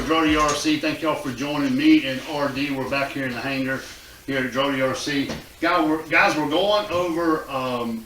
with DRAWDY RC. Thank y'all for joining me and RD. We're back here in the hangar here at DRAWDY RC. Guys, we're going over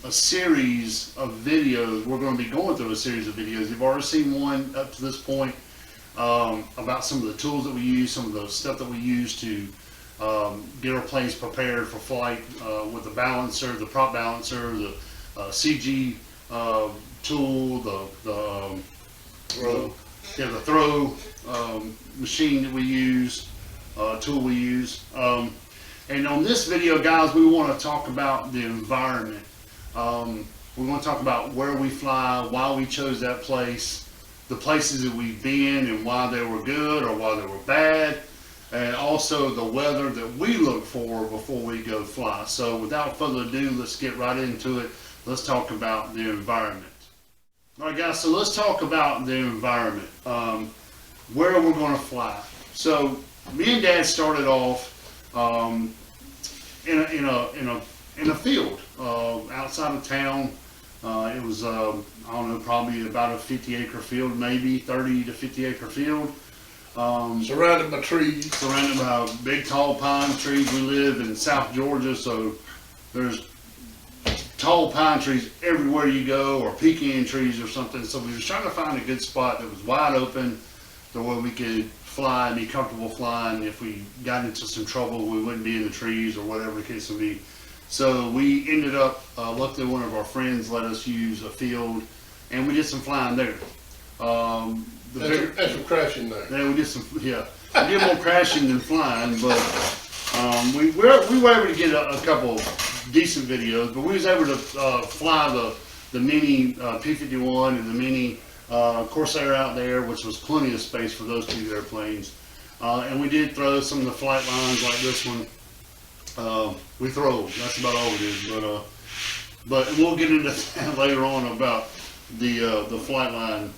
a series of videos. We're going to be going through a series of videos. You've already seen one up to this point about some of the tools that we use, some of the stuff that we use to get our planes prepared for flight with the balancer, the prop balancer, the CG tool, the throw machine that we use, tool we use. And on this video, guys, we want to talk about the environment. We want to talk about where we fly, why we chose that place, the places that we've been and why they were good or why they were bad, and also the weather that we look for before we go fly. So without further ado, let's get right into it. Let's talk about the environment. All right, guys, so let's talk about the environment, where we're going to fly. So me and Dad started off in a field outside of town. It was I don't know, probably about a 50-acre field, maybe 30 to 50-acre field. Surrounded by trees. Surrounded by big, tall pine trees. We live in South Georgia, so there's tall pine trees everywhere you go, or pecan trees or something. So we were trying to find a good spot that was wide open, to where we could fly and be comfortable flying. If we got into some trouble, we wouldn't be in the trees or whatever the case would be. So we ended up, luckily one of our friends let us use a field, and we did some flying there. That's some crashing there. Yeah, we did some, yeah. We did more crashing than flying, but we were able to get a couple decent videos, but we was able to fly the mini P-51 and the mini Corsair out there, which was plenty of space for those two airplanes. And we did throw some of the flight lines like this one. We throw, that's about all it is, but we'll get into that later on about the flight line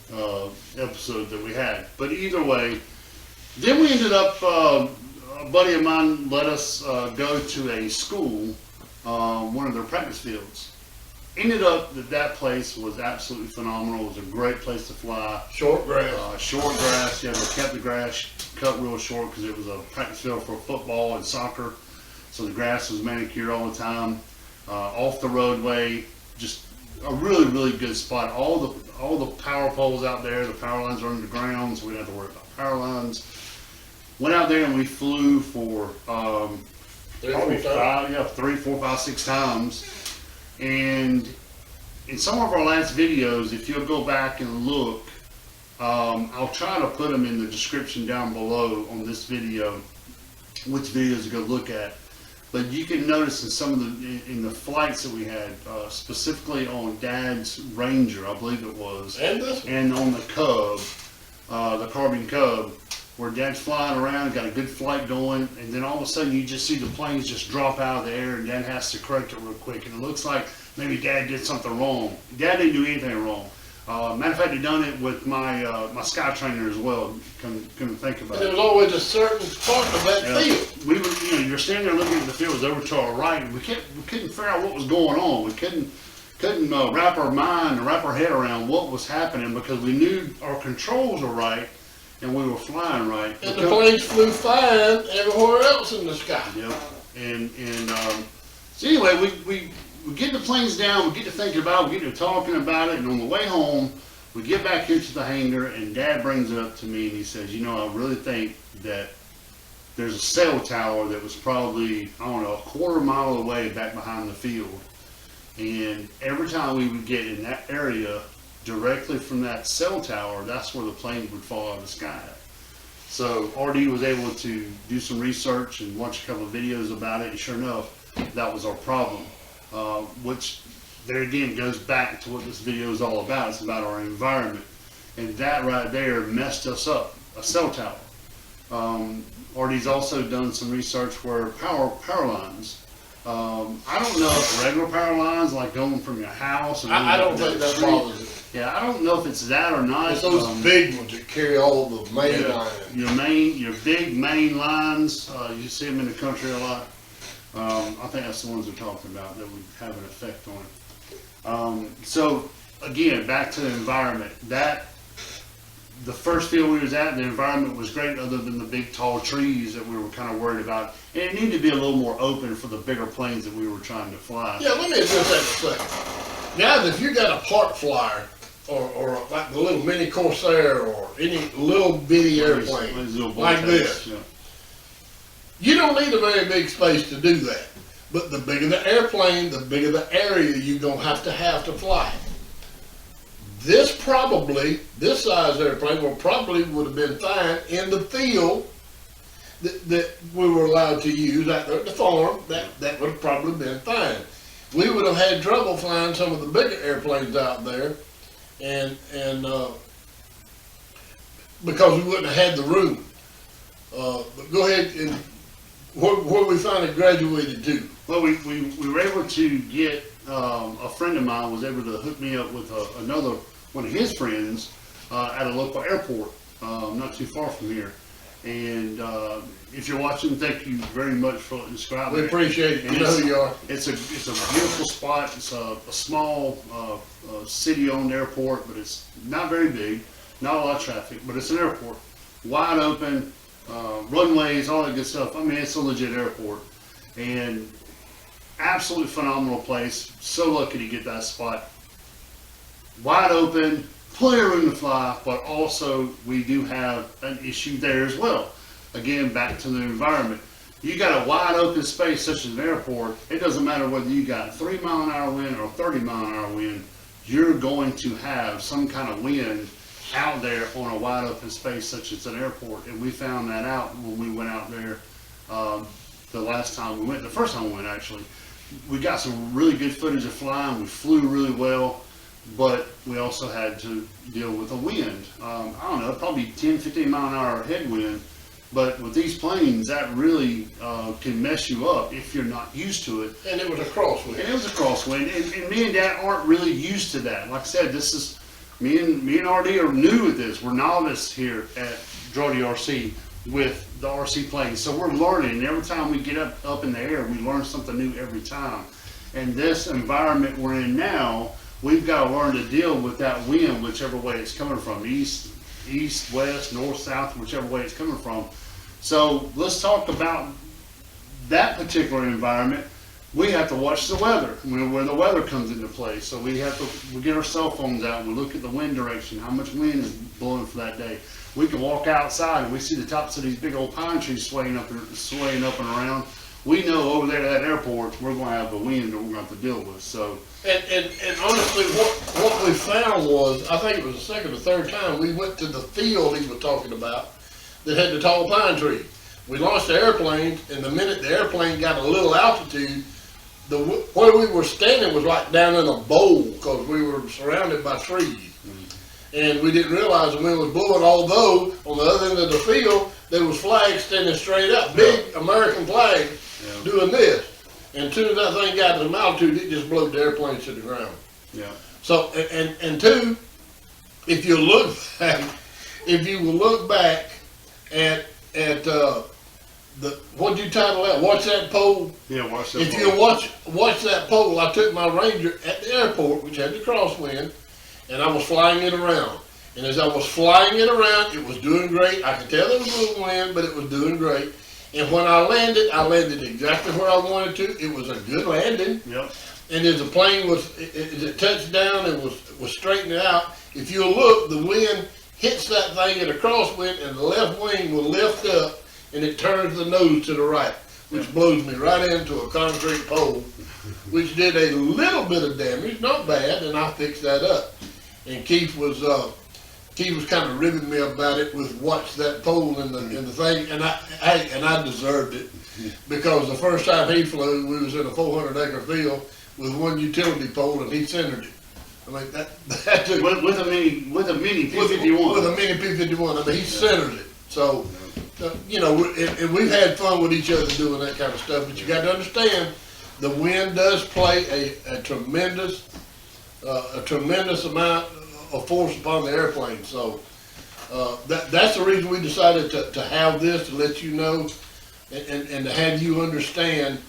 episode that we had. But either way, then we ended up, a buddy of mine let us go to a school, one of their practice fields. Ended up that place was absolutely phenomenal. It was a great place to fly. Short grass. Short grass. Yeah, they kept the grass cut real short because it was a practice field for football and soccer. So the grass was manicured all the time. Off the roadway, just a really, really good spot. All the power poles out there, the power lines are underground, so we didn't have to worry about power lines. Went out there and we flew for three, four, five, 6 times. And in some of our last videos, if you'll go back and look, I'll try to put them in the description down below on this video, which videos to go look at. But you can notice in some of the flights that we had, specifically on Dad's Ranger, I believe it was, and on the Cub, the Carbine Cub, where Dad's flying around, got a good flight going, and then all of a sudden you just see the planes just drop out of the air, and Dad has to correct it real quick, and it looks like maybe Dad did something wrong. Dad didn't do anything wrong. Matter of fact, he done it with my my Sky Trainer as well. Couldn't think about it. There was always a certain part of that field. We were, you're standing there looking at the field, it was over to our right, and we couldn't figure out what was going on. We couldn't wrap our head around what was happening, because we knew our controls were right and we were flying right. And the planes flew fine everywhere else in the sky. Yep. And so anyway, we get the planes down, we get to thinking about it, we get to talking about it, and on the way home, we get back here to the hangar, and Dad brings it up to me, and he says, you know, I really think that there's a cell tower that was probably, I don't know, a quarter mile away back behind the field. And every time we would get in that area, directly from that cell tower, that's where the planes would fall out of the sky. So RD was able to do some research and watch a couple of videos about it, and sure enough, that was our problem. Which there again goes back to what this video is all about. It's about our environment, and that right there messed us up. A cell tower. RD's also done some research where power lines. I don't know if regular power lines, like going from your house, and I don't think that bothers it. Yeah, I don't know if it's that or not. It's those big ones that carry all the main lines. Your big main lines. You see them in the country a lot. I think that's the ones we're talking about that would have an effect on it. So again, back to the environment. That the first field we was at, the environment was great other than the big tall trees that we were kind of worried about. And it needed to be a little more open for the bigger planes that we were trying to fly. Yeah, let me address that in a second. Guys, if you got a park flyer, or like the little mini Corsair, or any little bitty airplane, like this, yeah. You don't need a very big space to do that. But the bigger the airplane, the bigger the area you're going to have to fly. This size airplane would have been fine in the field that we were allowed to use at the farm. That would have probably been fine. We would have had trouble flying some of the bigger airplanes out there, and because we wouldn't have had the room. But go ahead and where we finally graduated to. Well, we were able to get, a friend of mine was able to hook me up with another one of his friends at a local airport, not too far from here. And if you're watching, thank you very much for describing it. We appreciate it. You know who you are. It's a beautiful spot. It's a small city-owned airport, but it's not very big, not a lot of traffic, but it's an airport, wide open. Runways, all that good stuff. I mean, it's a legit airport, and absolutely phenomenal place. So lucky to get that spot. Wide open, plenty of room to fly, but also we do have an issue there as well. Again, back to the environment. You got a wide open space such as an airport, it doesn't matter whether you got 3 mile an hour wind or 30 mile an hour wind, you're going to have some kind of wind out there on a wide open space such as an airport. And we found that out when we went out there the first time we went actually. We got some really good footage of flying. We flew really well, but we also had to deal with a wind. I don't know, probably 10-15 mile an hour headwind. But with these planes, that really can mess you up if you're not used to it. And it was a crosswind. And it was a crosswind, and me and Dad aren't really used to that. Like I said, this is me and RD are new at this. We're novice here at DRAWDY RC with the RC planes. So we're learning, and every time we get up in the air, we learn something new every time. And this environment we're in now, we've got to learn to deal with that wind, whichever way it's coming from, east, west, north, south, whichever way it's coming from. So let's talk about that particular environment. We have to watch the weather, where the weather comes into play. So we get our cell phones out and we look at the wind direction, how much wind is blowing for that day. We can walk outside and we see the tops of these big old pine trees swaying up and around. We know over there at that airport we're going to have the wind that we're going to have to deal with. So and honestly, what we found was, I think it was the second or third time we went to the field he was talking about that had the tall pine tree. We launched the airplane, and the minute the airplane got a little altitude, where we were standing was like down in a bowl because we were surrounded by trees. And we didn't realize the wind was blowing, although on the other end of the field there was flags standing straight up, big American flag doing this. And as soon as that thing got to some altitude, it just blew the airplane to the ground. Yeah. So and two, if you will look back at what'd you title that? Watch that pole? Yeah, watch that if pole. you watch that pole, I took my Ranger at the airport, which had the crosswind, and I was flying it around. And as I was flying it around, it was doing great. I could tell there was a little wind, but it was doing great. And when I landed exactly where I wanted to. It was a good landing. Yep. And as the plane as it touched down and was straightening out, if you look, the wind hits that thing at a crosswind, and the left wing will lift up, and it turns the nose to the right, which blows me right into a concrete pole, which did a little bit of damage, not bad, and I fixed that up. And Keith was kind of ribbing me about it with watch that pole in the thing, and I deserved it, because the first time he flew, we was in a 400-acre field with one utility pole, and he centered it. I mean that took with a mini P-51. With a mini P-51. I mean, he centered it. So, you know, and we've had fun with each other doing that kind of stuff. But you got to understand, the wind does play a tremendous amount of force upon the airplane. So that's the reason we decided to have this, to let you know, and to have you understand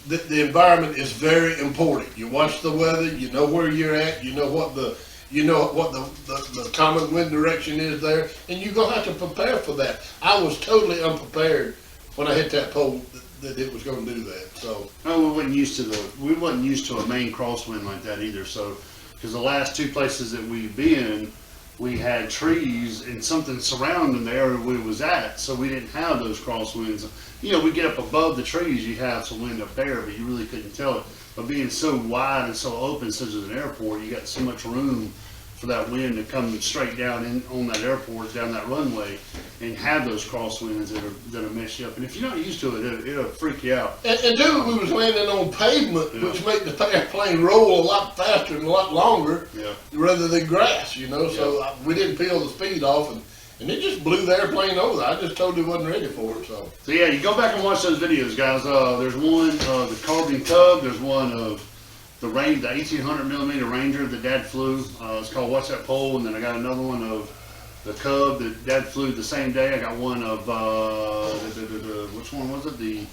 that the environment is very important. You watch the weather, you know where you're at, you know what the You know what the common wind direction is there, and you're gonna have to prepare for that. I was totally unprepared when I hit that pole that it was gonna do that, so. No, we wasn't used to a main crosswind like that either, so, because the last two places that we've been, we had trees and something surrounding the area we was at, so we didn't have those crosswinds. You know, we get up above the trees, you have some wind up there, but you really couldn't tell it. But being so wide and so open, such as an airport, you got so much room for that wind to come straight down in on that airport, down that runway, and have those crosswinds that'll mess you up. And if you're not used to it, it'll freak you out. And dude, we was landing on pavement, which made the airplane roll a lot faster and a lot longer, rather than grass, you know. So we didn't peel the speed off, and it just blew the airplane over. I just totally wasn't ready for it. So yeah, you go back and watch those videos, guys. There's one the Carbon Cub. There's one of the 1800 millimeter Ranger that Dad flew. It's called Watch That Pole. And then I got another one of the Cub that Dad flew the same day. I got one of which one was it? The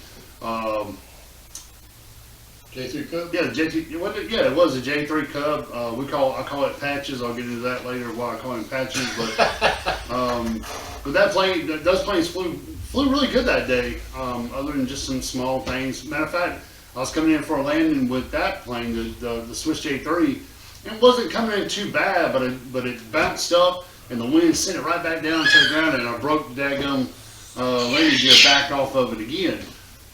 J3 Cub. Yeah, it was a J3 Cub. I call it Patches. I'll get into that later. Why I call him Patches, but those planes flew really good that day. Other than just some small things. Matter of fact, I was coming in for a landing with that plane, the Swiss J3. It wasn't coming in too bad, but it bounced up and the wind sent it right back down to the ground, and I broke the daggum landing gear back off of it again.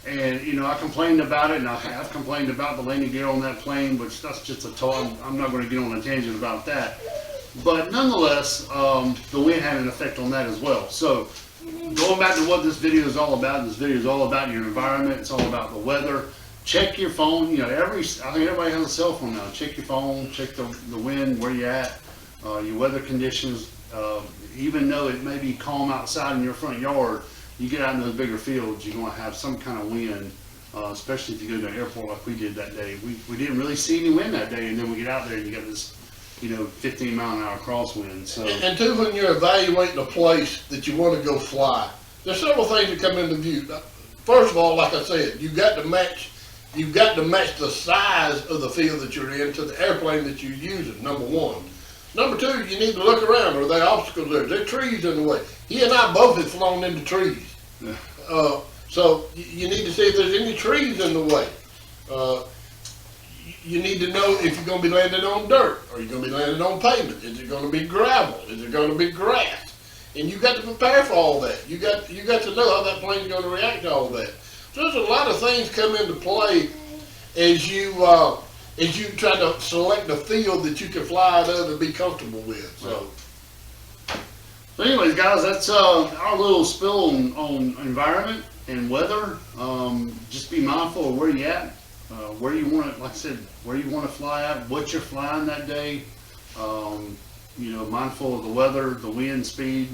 And, you know, I complained about it, and I have complained about the landing gear on that plane, but that's just a talk. I'm not going to get on a tangent about that. But nonetheless, the wind had an effect on that as well. So, going back to what this video is all about, this video is all about your environment. It's all about the weather. Check your phone. You know, I think everybody has a cell phone now. Check your phone. Check the wind, where you're at, your weather conditions. Even though it may be calm outside in your front yard, you get out in those bigger fields, you're going to have some kind of wind, especially if you go to an airport like we did that day. We didn't really see any wind that day, and then we get out there and you got this, 15-mile-an-hour crosswind. So, and two, when you're evaluating a place that you want to go fly, there's several things that come into view. First of all, like I said, you've got to match the size of the field that you're in to the airplane that you're using, number one. Number two, you need to look around. Are there obstacles there? Are there trees in the way? He and I both have flown into trees. Yeah. So you need to see if there's any trees in the way. You need to know if you're going to be landing on dirt. Are you going to be landing on pavement? Is it going to be gravel? Is it going to be grass? And you got to prepare for all that. You got to know how that plane's going to react to all that. So there's a lot of things come into play as you try to select a field that you can fly out of and be comfortable with. So anyways, guys, that's our little spill on environment and weather. Just be mindful of where you're at, where you want to, like I said, where you want to fly at, what you're flying that day. Mindful of the weather, the wind speed,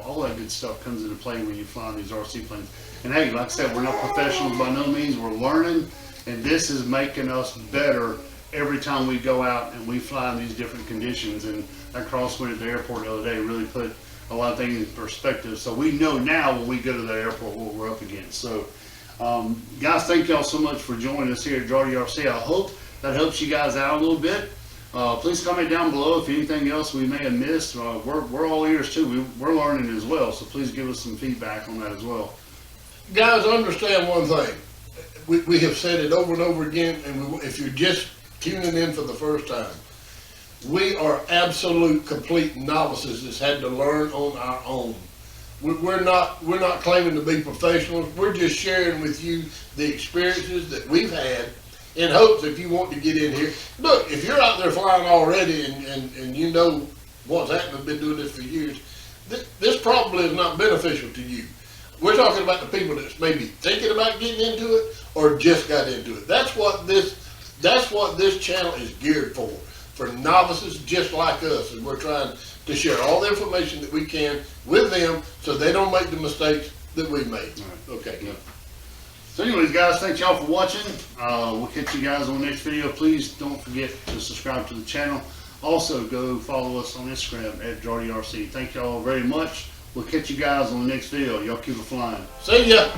all that good stuff comes into play when you're flying these RC planes. And hey, like I said, we're not professionals by no means. We're learning, and this is making us better every time we go out and we fly in these different conditions. And that crosswind at the airport the other day really put a lot of things in perspective. So we know now when we go to the airport what we're up against. So guys, thank y'all so much for joining us here at DRAWDY RC. I hope that helps you guys out a little bit. Please comment down below if anything else we may have missed. We're all ears too. We're learning as well. So please give us some feedback on that as well. Guys, understand one thing. We have said it over and over again, and if you're just tuning in for the first time, we are absolute complete novices that's had to learn on our own. We're not claiming to be professionals. We're just sharing with you the experiences that we've had in hopes if you want to get in here. Look, if you're out there flying already and you know what's happening, been doing this for years, this probably is not beneficial to you. We're talking about the people that's maybe thinking about getting into it or just got into it. That's what this channel is geared for novices just like us, and we're trying to share all the information that we can with them so they don't make the mistakes that we made. Right. Okay. Yeah. So anyways, guys, thanks y'all for watching. We'll catch you guys on the next video. Please don't forget to subscribe to the channel. Also, go follow us on Instagram at DRAWDY RC. Thank y'all very much. We'll catch you guys on the next video. Y'all keep it flying. See ya.